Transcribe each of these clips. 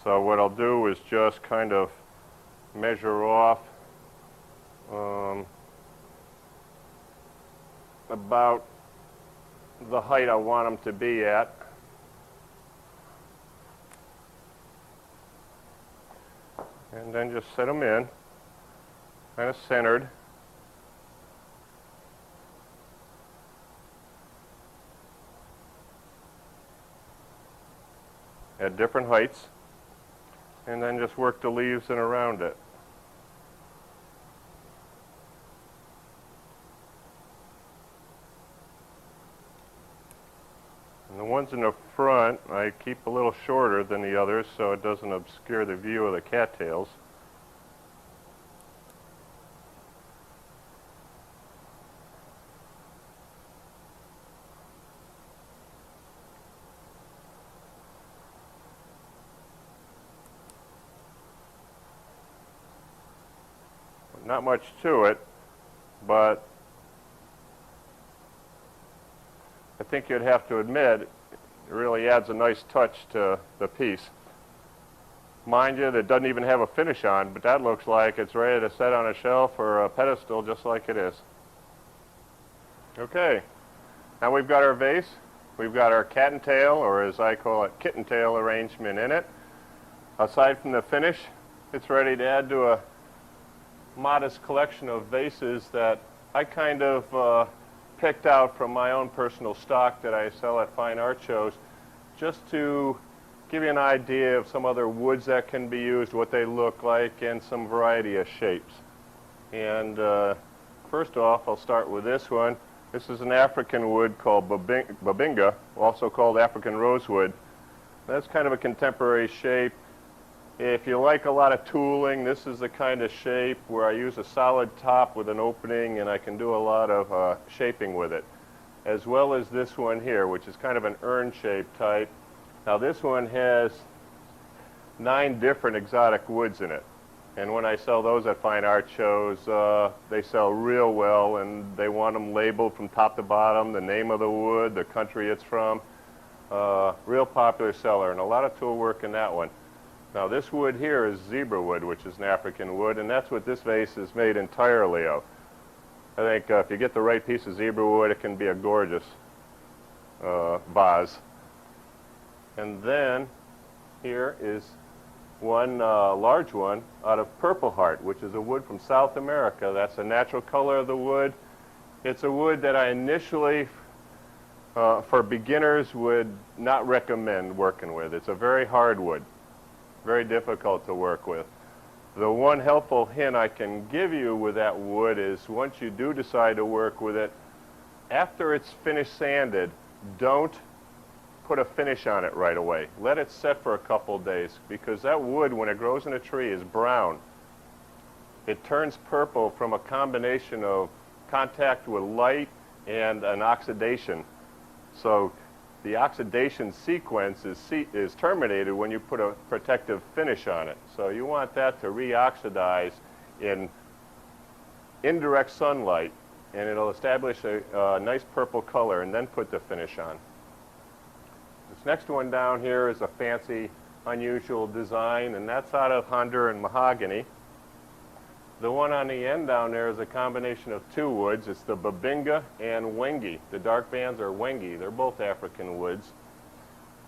So what I'll do is just kind of measure off about the height I want them to be at. And then just set them in, kind of centered. At different heights. And then just work the leaves in around it. And the ones in the front I keep a little shorter than the others so it doesn't obscure the view of the cattails. Not much to it, but I think you'd have to admit it really adds a nice touch to the piece. Mind you, that doesn't even have a finish on, but that looks like it's ready to set on a shelf or a pedestal just like it is. Okay, now we've got our vase, we've got our cat and tail, or as I call it, kitten tail arrangement in it. Aside from the finish, it's ready to add to a modest collection of vases that I kind of picked out from my own personal stock that I sell at fine art shows, just to give you an idea of some other woods that can be used, what they look like, and some variety of shapes. And first off, I'll start with this one. This is an African wood called babinga, also called African rosewood. That's kind of a contemporary shape. If you like a lot of tooling, this is the kind of shape where I use a solid top with an opening and I can do a lot of shaping with it. As well as this one here, which is kind of an urn shape type. Now this one has 9 different exotic woods in it. And when I sell those at fine art shows, they sell real well, and they want them labeled from top to bottom, the name of the wood, the country it's from. Real popular seller, and a lot of tool work in that one. Now this wood here is zebra wood, which is an African wood, and that's what this vase is made entirely of. I think if you get the right piece of zebra wood, it can be a gorgeous vase. And then here is one large one out of Purple Heart, which is a wood from South America. That's the natural color of the wood. It's a wood that I initially, for beginners, would not recommend working with. It's a very hard wood. Very difficult to work with. The one helpful hint I can give you with that wood is once you do decide to work with it, after it's finished sanded, don't put a finish on it right away. Let it set for a couple days, because that wood, when it grows in a tree, is brown. It turns purple from a combination of contact with light and an oxidation. So the oxidation sequence is terminated when you put a protective finish on it. So you want that to reoxidize in indirect sunlight, and it'll establish a nice purple color, and then put the finish on. This next one down here is a fancy, unusual design, and that's out of Honduran mahogany. The one on the end down there is a combination of 2 woods. It's the babinga and wengi. The dark bands are wengi. They're both African woods.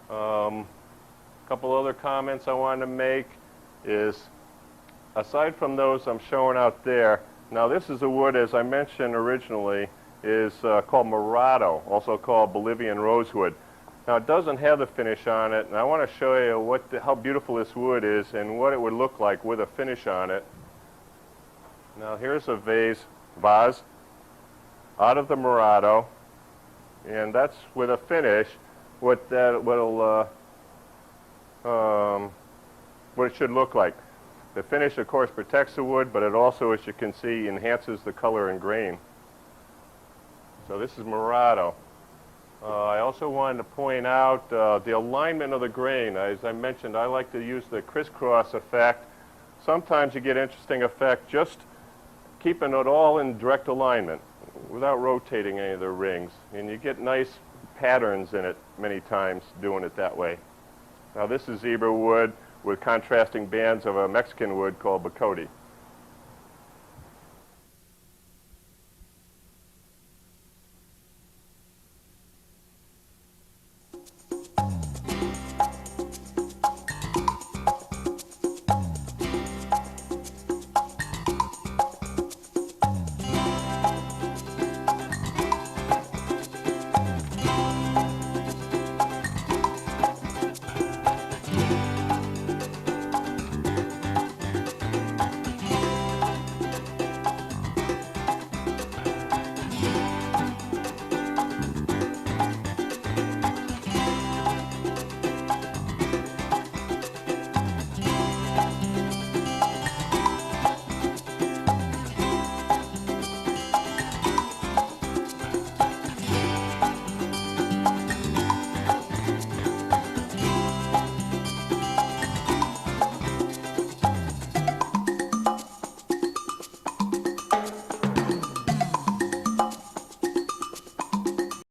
A couple other comments I wanted to make is, aside from those I'm showing out there, now this is a wood, as I mentioned originally, is called Morado, also called Bolivian Rosewood. Now it doesn't have the finish on it, and I want to show you how beautiful this wood is and what it would look like with a finish on it. Now here's a vase out of the Morado, and that's with a finish. What it should look like. The finish, of course, protects the wood, but it also, as you can see, enhances the color and grain. So this is Morado. I also wanted to point out the alignment of the grain. As I mentioned, I like to use the crisscross effect. Sometimes you get interesting effect just keeping it all in direct alignment without rotating any of the rings. And you get nice patterns in it many times doing it that way. Now this is zebra wood. with contrasting bands of a Mexican wood called bocote.